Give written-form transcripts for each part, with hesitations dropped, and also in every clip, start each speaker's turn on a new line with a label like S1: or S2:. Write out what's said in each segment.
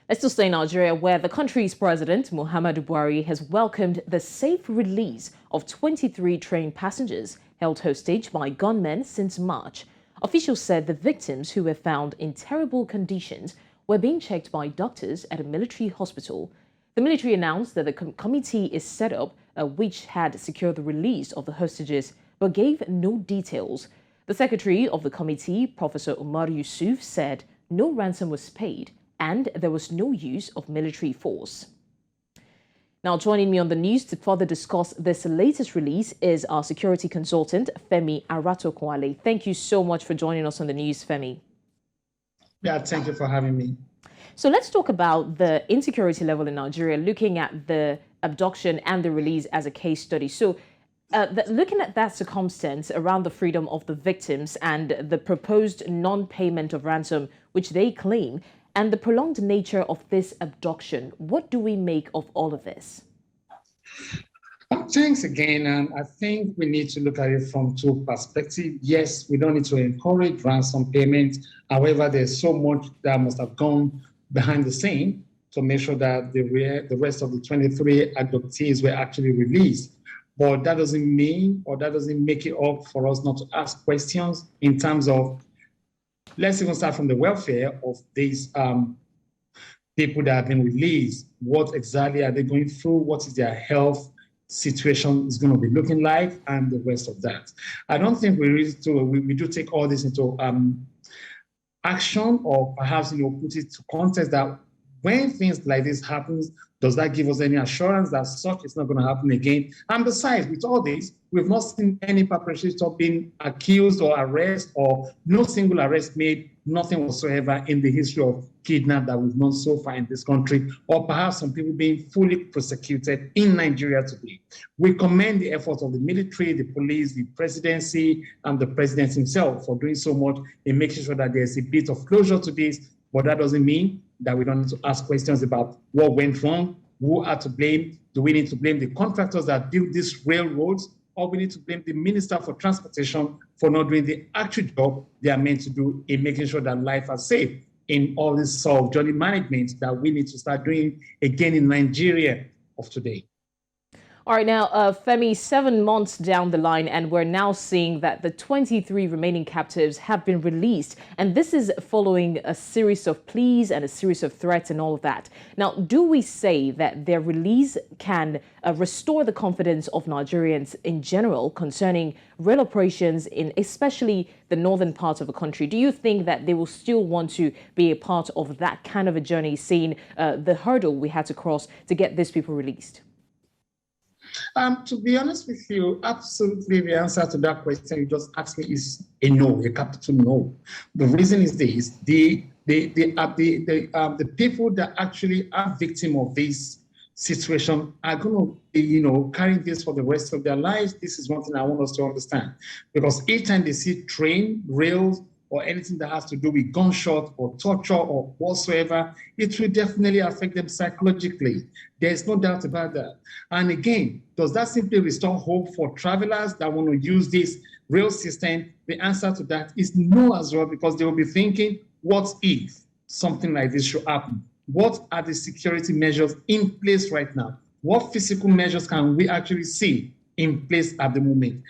S1: Let's still stay in Nigeria, where the country's president, Muhammadu Buhari, has welcomed the safe release of 23 train passengers held hostage by gunmen since March. Officials said the victims, who were found in terrible conditions, were being checked by doctors at a military hospital. The military announced that the committee is set up, which had secured the release of the hostages, but gave no details. The secretary of the committee, Prof Umar Yusuf, said no ransom was paid and there was no use of military force. Now, joining me on the news to further discuss this latest release is our security consultant, Femi Aratokun-Ale. Thank you so much for joining us on the news, Femi.
S2: Yeah, thank you for having me.
S1: So let's talk about the insecurity level in Nigeria, looking at the abduction and the release as a case study. So looking at that circumstance around the freedom of the victims and the proposed non-payment of ransom, which they claim, and the prolonged nature of this abduction, what do we make of all of this?
S2: Thanks again. And I think we need to look at it from two perspectives. Yes, we don't need to encourage ransom payment. However, there's so much that must have gone behind the scene to make sure that the rest of the 23 abductees were actually released. But that doesn't mean, or that doesn't make it up for us not to ask questions in terms of, let's even start from the welfare of these people that have been released. What exactly are they going through? What is their health situation is going to be looking like, and the rest of that. I don't think we do take all this into action, or perhaps put it to context that when things like this happens, does that give us any assurance that such is not going to happen again? And besides, with all this, we've not seen any perpetrator being accused or arrested, or no single arrest made, nothing whatsoever in the history of kidnap that we've known so far in this country, or perhaps some people being fully prosecuted in Nigeria today. We commend the efforts of the military, the police, the presidency, and the president himself for doing so much in making sure that there's a bit of closure to this, but that doesn't mean that we don't need to ask questions about what went wrong, who are to blame. Do we need to blame the contractors that built these railroads, or we need to blame the Minister for Transportation for not doing the actual job they are meant to do in making sure that life is safe in all this sort of journey management that we need to start doing again in Nigeria of today.
S1: All right, now, Femi, 7 months down the line, and we're now seeing that the 23 remaining captives have been released. And this is following a series of pleas and a series of threats and all of that. Now, do we say that their release can restore the confidence of Nigerians in general concerning rail operations in especially the northern parts of the country? Do you think that they will still want to be a part of that kind of a journey, seeing the hurdle we had to cross to get these people released?
S2: To be honest with you, absolutely the answer to that question you just asked me is a no, a capital no. The reason is this: the people that actually are victim of this situation are going to be, carrying this for the rest of their lives. This is one thing I want us to understand, because each time they see train, rails, or anything that has to do with gunshot or torture or whatsoever, it will definitely affect them psychologically. There's no doubt about that. And again, does that simply restore hope for travelers that want to use this rail system? The answer to that is no as well, because they will be thinking, what if something like this should happen? What are the security measures in place right now? What physical measures can we actually see in place at the moment?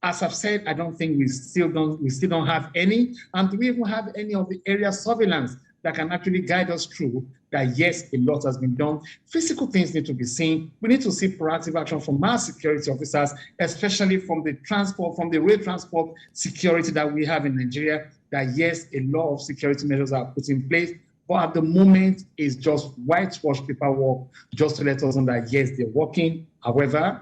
S2: As I've said, I don't think we still don't have any. And do we even have any of the area surveillance that can actually guide us through that? Yes, a lot has been done. Physical things need to be seen. We need to see proactive action from our security officers, especially from the rail transport security that we have in Nigeria, that yes, a lot of security measures are put in place. But at the moment, it's just whitewash paperwork just to let us know that yes, they're working. However,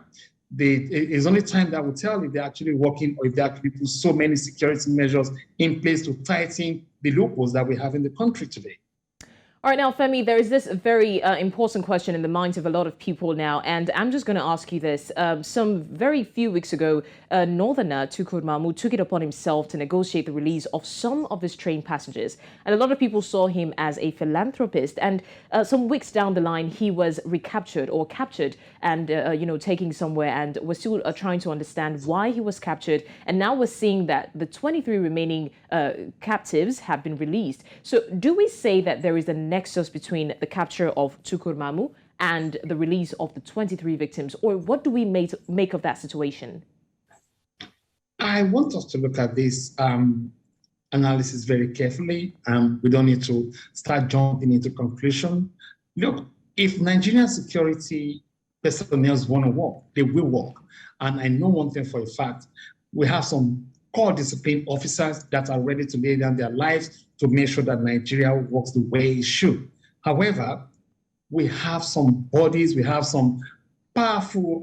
S2: it's only time that will tell if they're actually working or if they actually put so many security measures in place to tighten the loopholes that we have in the country today.
S1: All right, now, Femi, there is this very important question in the minds of a lot of people now, and I'm just going to ask you this. Some very few weeks ago, Northerner Tukur Mahmoud took it upon himself to negotiate the release of some of his train passengers, and a lot of people saw him as a philanthropist. And some weeks down the line, he was recaptured or captured and, taken somewhere, and we're still trying to understand why he was captured. And now we're seeing that the 23 remaining captives have been released. So do we say that there is a nexus between the capture of Tukur Mamu and the release of the 23 victims, or what do we make of that situation?
S2: I want us to look at this analysis very carefully. We don't need to start jumping into conclusion. Look, if Nigerian security personnel want to work, they will work. And I know one thing for a fact, we have some core discipline officers that are ready to lay down their lives to make sure that Nigeria works the way it should. However, we have some bodies, we have some powerful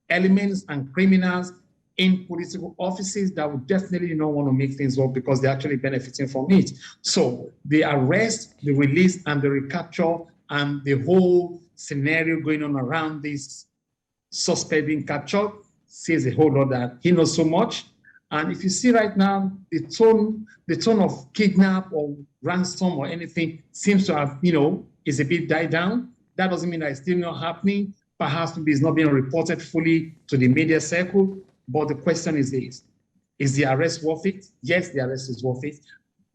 S2: elements and criminals in political offices that would definitely not want to make things work because they're actually benefiting from it. So the arrest, the release, and the recapture, and the whole scenario going on around this suspect being captured says a whole lot that he knows so much. And if you see right now, the tone of kidnap or ransom or anything seems to have, is a bit died down. That doesn't mean that it's still not happening. Perhaps maybe it's not being reported fully to the media circle. But the question is this: is the arrest worth it? Yes, the arrest is worth it.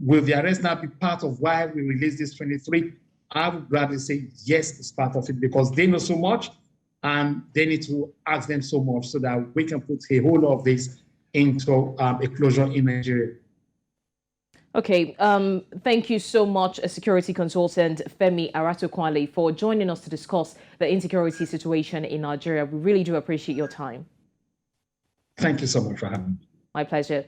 S2: Will the arrest now be part of why we release this 23? I would rather say yes, it's part of it because they know so much and they need to ask them so much so that we can put a whole lot of this into a closure in Nigeria.
S1: Okay, thank you so much, security consultant Femi Aratokun-Ale, for joining us to discuss the insecurity situation in Nigeria. We really do appreciate your time.
S2: Thank you so much for having me.
S1: My pleasure.